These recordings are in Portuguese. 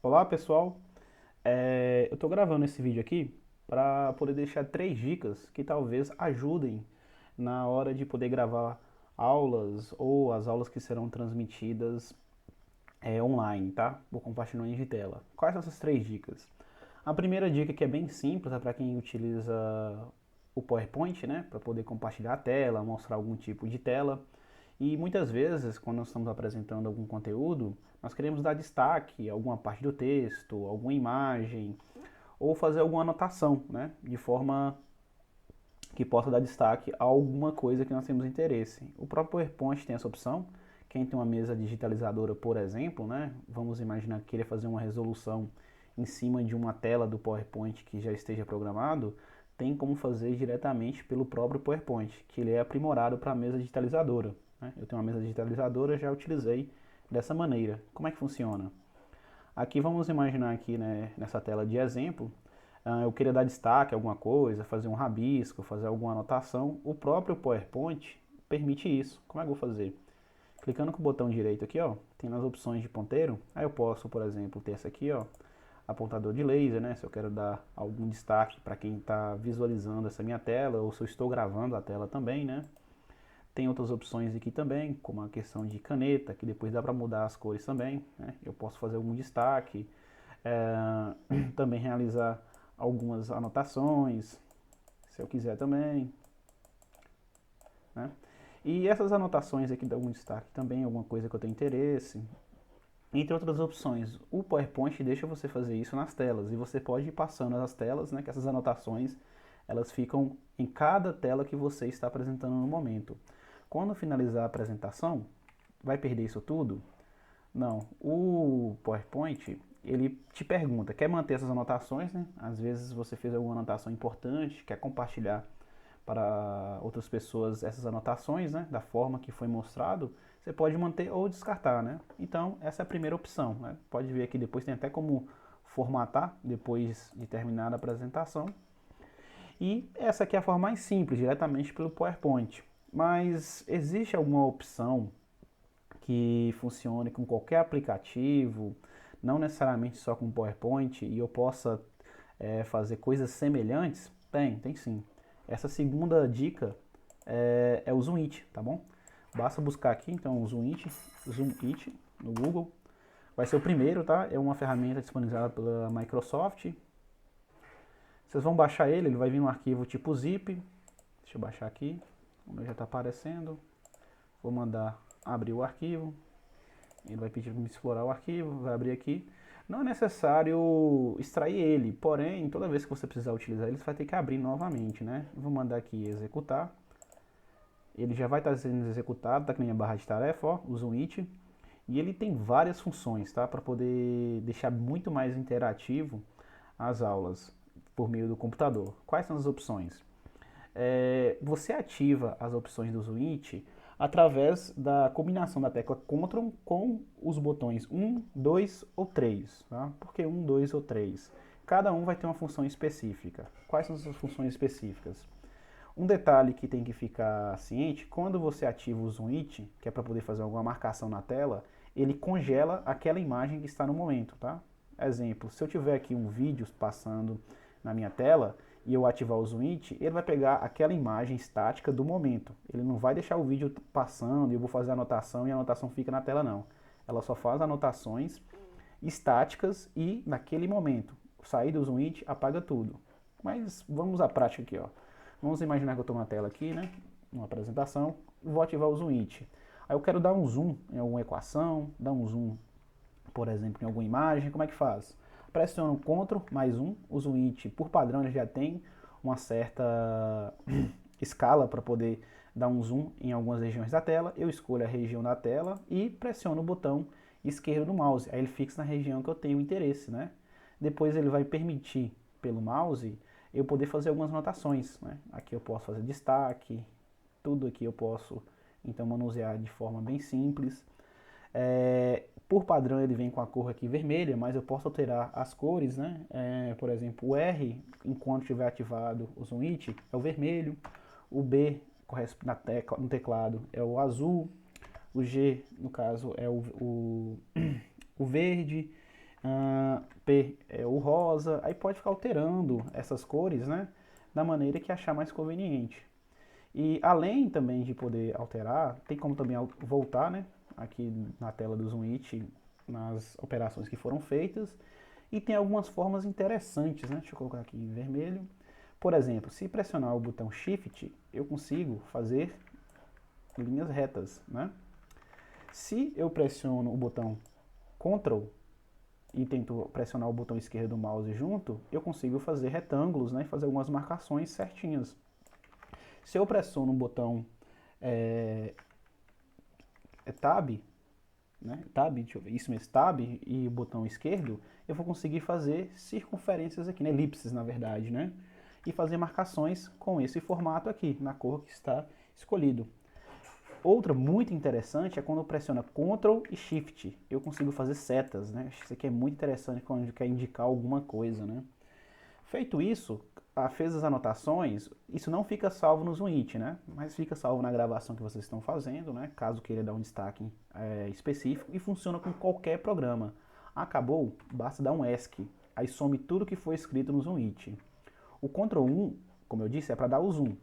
Olá pessoal, eu estou gravando esse vídeo aqui para poder deixar 3 dicas que talvez ajudem na hora de poder gravar aulas ou as aulas que serão transmitidas online, tá? Por compartilhamento de tela. Quais são essas 3 dicas? A primeira dica, que é bem simples, é para quem utiliza o PowerPoint, né? Para poder compartilhar a tela, mostrar algum tipo de tela. E muitas vezes, quando nós estamos apresentando algum conteúdo, nós queremos dar destaque a alguma parte do texto, alguma imagem, ou fazer alguma anotação, né? De forma que possa dar destaque a alguma coisa que nós temos interesse. O próprio PowerPoint tem essa opção. Quem tem uma mesa digitalizadora, por exemplo, né? Vamos imaginar que queira fazer uma resolução em cima de uma tela do PowerPoint que já esteja programado, tem como fazer diretamente pelo próprio PowerPoint, que ele é aprimorado para a mesa digitalizadora, né? Eu tenho uma mesa digitalizadora, já utilizei dessa maneira. Como é que funciona? Aqui vamos imaginar aqui, né, nessa tela de exemplo, eu queria dar destaque a alguma coisa, fazer um rabisco, fazer alguma anotação. O próprio PowerPoint permite isso. Como é que eu vou fazer? Clicando com o botão direito aqui, ó, tem nas opções de ponteiro. Aí eu posso, por exemplo, ter essa aqui, ó, apontador de laser, né? Se eu quero dar algum destaque para quem está visualizando essa minha tela, ou se eu estou gravando a tela também, né? Tem outras opções aqui também, como a questão de caneta, que depois dá para mudar as cores também, né? Eu posso fazer algum destaque, também realizar algumas anotações, se eu quiser também, né? E essas anotações aqui dão um destaque também, alguma coisa que eu tenho interesse, entre outras opções. O PowerPoint deixa você fazer isso nas telas, e você pode ir passando as telas, né, que essas anotações, elas ficam em cada tela que você está apresentando no momento. Quando finalizar a apresentação, vai perder isso tudo? Não. O PowerPoint, ele te pergunta, quer manter essas anotações, né? Às vezes você fez alguma anotação importante, quer compartilhar para outras pessoas essas anotações, né? Da forma que foi mostrado, você pode manter ou descartar, né? Então, essa é a primeira opção, né? Pode ver aqui depois, tem até como formatar depois de terminar a apresentação. E essa aqui é a forma mais simples, diretamente pelo PowerPoint. Mas existe alguma opção que funcione com qualquer aplicativo, não necessariamente só com PowerPoint, e eu possa fazer coisas semelhantes? Tem sim. Essa segunda dica é o Zoomit, tá bom? Basta buscar aqui, então, o Zoomit no Google. Vai ser o primeiro, tá? É uma ferramenta disponibilizada pela Microsoft. Vocês vão baixar ele, ele vai vir um arquivo tipo zip. Deixa eu baixar aqui. O meu já está aparecendo. Vou mandar abrir o arquivo. Ele vai pedir para me explorar o arquivo, vai abrir aqui. Não é necessário extrair ele, porém, toda vez que você precisar utilizar ele, você vai ter que abrir novamente, né? Vou mandar aqui executar. Ele já vai estar sendo executado, tá aqui na minha barra de tarefa, ó, o Zoomit. E ele tem várias funções, tá? Para poder deixar muito mais interativo as aulas por meio do computador. Quais são as opções? Você ativa as opções do Switch através da combinação da tecla Ctrl com os botões 1, 2 ou 3. Tá? Por que 1, 2 ou 3? Cada um vai ter uma função específica. Quais são essas funções específicas? Um detalhe que tem que ficar ciente, quando você ativa o Zoom It, que é para poder fazer alguma marcação na tela, ele congela aquela imagem que está no momento, tá? Exemplo, se eu tiver aqui um vídeo passando na minha tela e eu ativar o Zoom It, ele vai pegar aquela imagem estática do momento. Ele não vai deixar o vídeo passando e eu vou fazer a anotação e a anotação fica na tela, não. Ela só faz anotações estáticas e naquele momento. Sair do Zoom It, apaga tudo. Mas vamos à prática aqui, ó. Vamos imaginar que eu estou na tela aqui, né? Uma apresentação. Vou ativar o Zoom It. Aí eu quero dar um zoom em alguma equação, dar um zoom, por exemplo, em alguma imagem. Como é que faz? Pressiono Ctrl mais um. O Zoom It, por padrão, ele já tem uma certa escala para poder dar um zoom em algumas regiões da tela. Eu escolho a região da tela e pressiono o botão esquerdo do mouse. Aí ele fixa na região que eu tenho interesse, né? Depois ele vai permitir, pelo mouse, eu poder fazer algumas anotações, né? Aqui eu posso fazer destaque, tudo aqui eu posso, então, manusear de forma bem simples. Por padrão ele vem com a cor aqui vermelha, mas eu posso alterar as cores, né? Por exemplo, o R, enquanto estiver ativado o Zoom It, é o vermelho. O B, no teclado, é o azul. O G, no caso, é o verde. P é o rosa, aí pode ficar alterando essas cores, né, da maneira que achar mais conveniente. E além também de poder alterar, tem como também voltar, né, aqui na tela do Zoom nas operações que foram feitas, e tem algumas formas interessantes, né, deixa eu colocar aqui em vermelho. Por exemplo, se pressionar o botão Shift, eu consigo fazer linhas retas, né? Se eu pressiono o botão Ctrl e tento pressionar o botão esquerdo do mouse junto, eu consigo fazer retângulos, né, e fazer algumas marcações certinhas. Se eu pressiono o botão Tab, né, Tab, deixa eu ver, isso mesmo, Tab e o botão esquerdo, eu vou conseguir fazer circunferências aqui, né, elipses na verdade, né, e fazer marcações com esse formato aqui, na cor que está escolhido. Outra muito interessante é quando eu pressiono Ctrl e Shift, eu consigo fazer setas, né? Isso aqui é muito interessante quando a gente quer indicar alguma coisa, né? Feito isso, fez as anotações, isso não fica salvo no Zoom, né? Mas fica salvo na gravação que vocês estão fazendo, né? Caso queira dar um destaque específico, e funciona com qualquer programa. Acabou? Basta dar um ESC, aí some tudo que foi escrito no Zoom. O Ctrl 1, como eu disse, é para dar o zoom.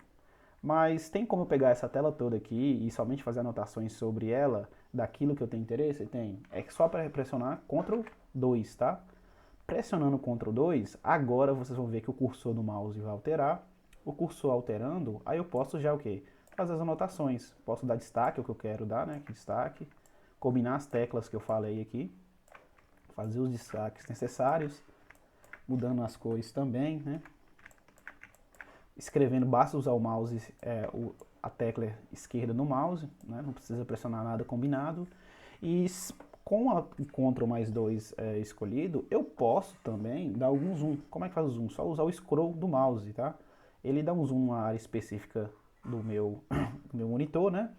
Mas tem como eu pegar essa tela toda aqui e somente fazer anotações sobre ela, daquilo que eu tenho interesse? Tem. É só para pressionar Ctrl 2, tá? Pressionando Ctrl 2, agora vocês vão ver que o cursor do mouse vai alterar. O cursor alterando, aí eu posso já o quê? Fazer as anotações. Posso dar destaque, o que eu quero dar, né? Que destaque. Combinar as teclas que eu falei aqui. Fazer os destaques necessários. Mudando as cores também, né? Escrevendo, basta usar o mouse, a tecla esquerda no mouse, né? Não precisa pressionar nada combinado. E com o Ctrl mais 2 escolhido, eu posso também dar algum zoom. Como é que faz o zoom? Só usar o scroll do mouse, tá? Ele dá um zoom na área específica do meu, do meu monitor, né?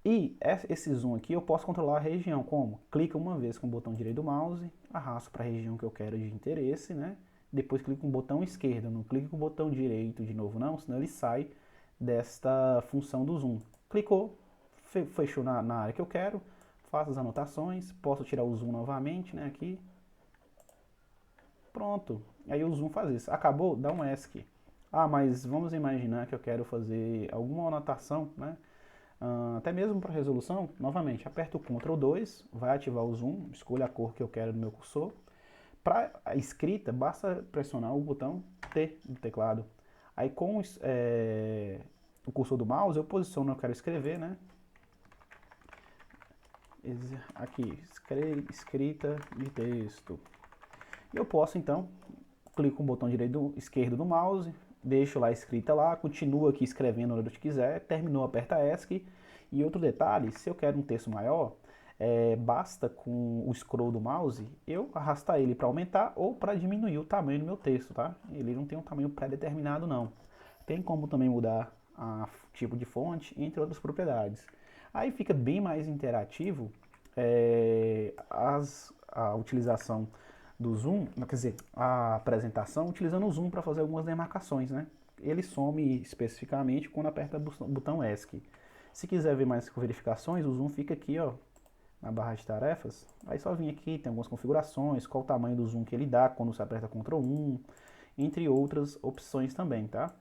E esse zoom aqui eu posso controlar a região. Como? Clica uma vez com o botão direito do mouse, arrasto para a região que eu quero de interesse, né? Depois clico com o botão esquerdo, não clique com o botão direito de novo não, senão ele sai desta função do zoom. Clicou, fechou na área que eu quero, faço as anotações, posso tirar o zoom novamente, né, aqui. Pronto, aí o zoom faz isso. Acabou? Dá um ESC. Ah, mas vamos imaginar que eu quero fazer alguma anotação, né, até mesmo para resolução. Novamente, aperto o Ctrl 2, vai ativar o zoom, escolha a cor que eu quero no meu cursor. Para a escrita, basta pressionar o botão T do teclado. Aí com o cursor do mouse, eu posiciono, eu quero escrever, né? Aqui, escrita de texto. E eu posso, então, clico com o botão esquerdo do mouse, deixo lá a escrita lá, continuo aqui escrevendo onde eu quiser, terminou, aperta ESC. E outro detalhe, se eu quero um texto maior, basta com o scroll do mouse eu arrastar ele para aumentar ou para diminuir o tamanho do meu texto, tá? Ele não tem um tamanho pré-determinado não. Tem como também mudar o tipo de fonte, entre outras propriedades. Aí fica bem mais interativo a utilização do zoom, quer dizer, a apresentação utilizando o zoom para fazer algumas demarcações, né? Ele some especificamente quando aperta o botão ESC. Se quiser ver mais verificações, o zoom fica aqui, ó, na barra de tarefas. Aí só vir aqui, tem algumas configurações, qual o tamanho do zoom que ele dá quando você aperta Ctrl 1, entre outras opções também, tá?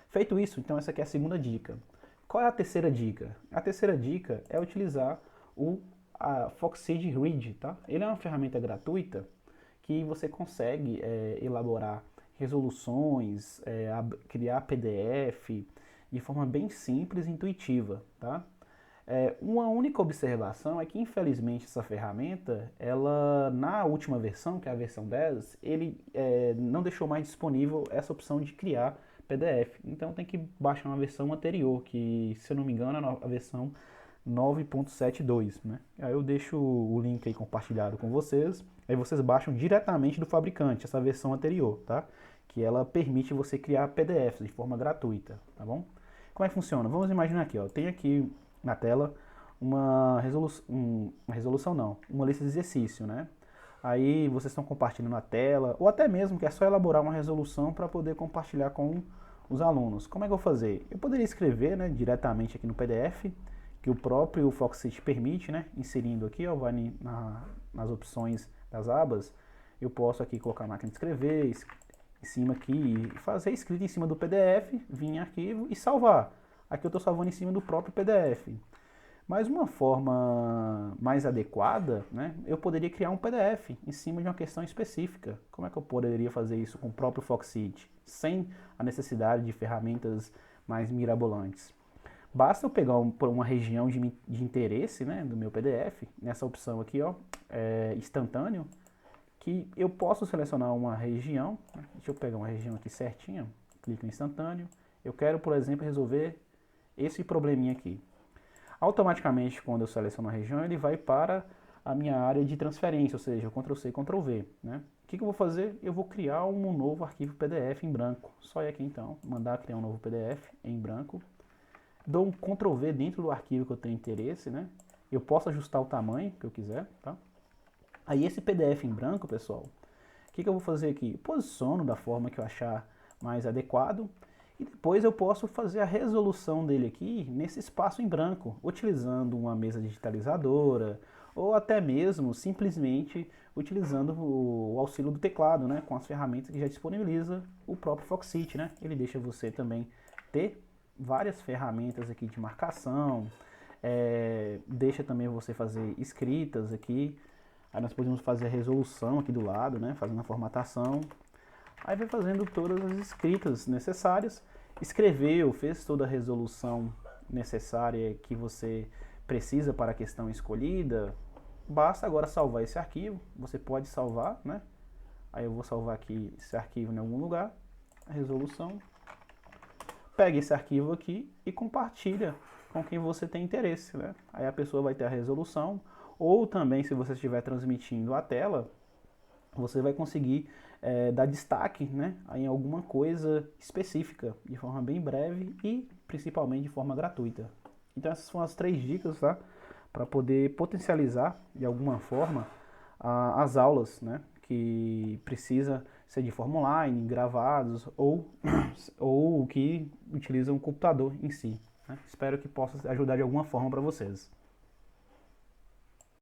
Feito isso, então essa aqui é a segunda dica. Qual é a terceira dica? A terceira dica é utilizar a Foxage Grid, tá? Ele é uma ferramenta gratuita que você consegue elaborar resoluções, criar PDF de forma bem simples e intuitiva, tá? Uma única observação é que, infelizmente, essa ferramenta, ela, na última versão, que é a versão 10, ele não deixou mais disponível essa opção de criar PDF. Então tem que baixar uma versão anterior, que, se eu não me engano, é a versão 9.72, né? Aí eu deixo o link aí compartilhado com vocês, aí vocês baixam diretamente do fabricante, essa versão anterior, tá? Que ela permite você criar PDFs de forma gratuita, tá bom? Como é que funciona? Vamos imaginar aqui, ó, tem aqui na tela uma resolução não, uma lista de exercício, né? Aí vocês estão compartilhando a tela, ou até mesmo que é só elaborar uma resolução para poder compartilhar com os alunos. Como é que eu vou fazer? Eu poderia escrever, né, diretamente aqui no PDF, que o próprio Foxit permite, né, inserindo aqui, ó, vai nas opções das abas, eu posso aqui colocar a máquina de escrever, em cima aqui, e fazer escrita em cima do PDF, vir em arquivo e salvar. Aqui eu estou salvando em cima do próprio PDF. Mas uma forma mais adequada, né, eu poderia criar um PDF em cima de uma questão específica. Como é que eu poderia fazer isso com o próprio Foxit, sem a necessidade de ferramentas mais mirabolantes? Basta eu pegar uma região de interesse, né, do meu PDF, nessa opção aqui, ó, instantâneo, que eu posso selecionar uma região, né, deixa eu pegar uma região aqui certinha, clico em instantâneo, eu quero, por exemplo, resolver esse probleminha aqui. Automaticamente, quando eu seleciono a região, ele vai para a minha área de transferência, ou seja, Ctrl+C, Ctrl+V. Né? O que eu vou fazer? Eu vou criar um novo arquivo PDF em branco. Só ir aqui então, mandar criar um novo PDF em branco. Dou um Ctrl+V dentro do arquivo que eu tenho interesse, né? Eu posso ajustar o tamanho que eu quiser, tá? Aí esse PDF em branco, pessoal, o que eu vou fazer aqui? Eu posiciono da forma que eu achar mais adequado. E depois eu posso fazer a resolução dele aqui nesse espaço em branco, utilizando uma mesa digitalizadora ou até mesmo simplesmente utilizando o auxílio do teclado, né, com as ferramentas que já disponibiliza o próprio Foxit, né? Ele deixa você também ter várias ferramentas aqui de marcação, deixa também você fazer escritas aqui. Aí nós podemos fazer a resolução aqui do lado, né, fazendo a formatação. Aí vai fazendo todas as escritas necessárias, escreveu, fez toda a resolução necessária que você precisa para a questão escolhida, basta agora salvar esse arquivo, você pode salvar, né? Aí eu vou salvar aqui esse arquivo em algum lugar, a resolução, pega esse arquivo aqui e compartilha com quem você tem interesse, né? Aí a pessoa vai ter a resolução, ou também se você estiver transmitindo a tela, você vai conseguir dar destaque, né, em alguma coisa específica, de forma bem breve e principalmente de forma gratuita. Então essas são as 3 dicas, tá, para poder potencializar de alguma forma as aulas, né, que precisa ser de forma online, gravados ou que utilizam o computador em si. Né? Espero que possa ajudar de alguma forma para vocês.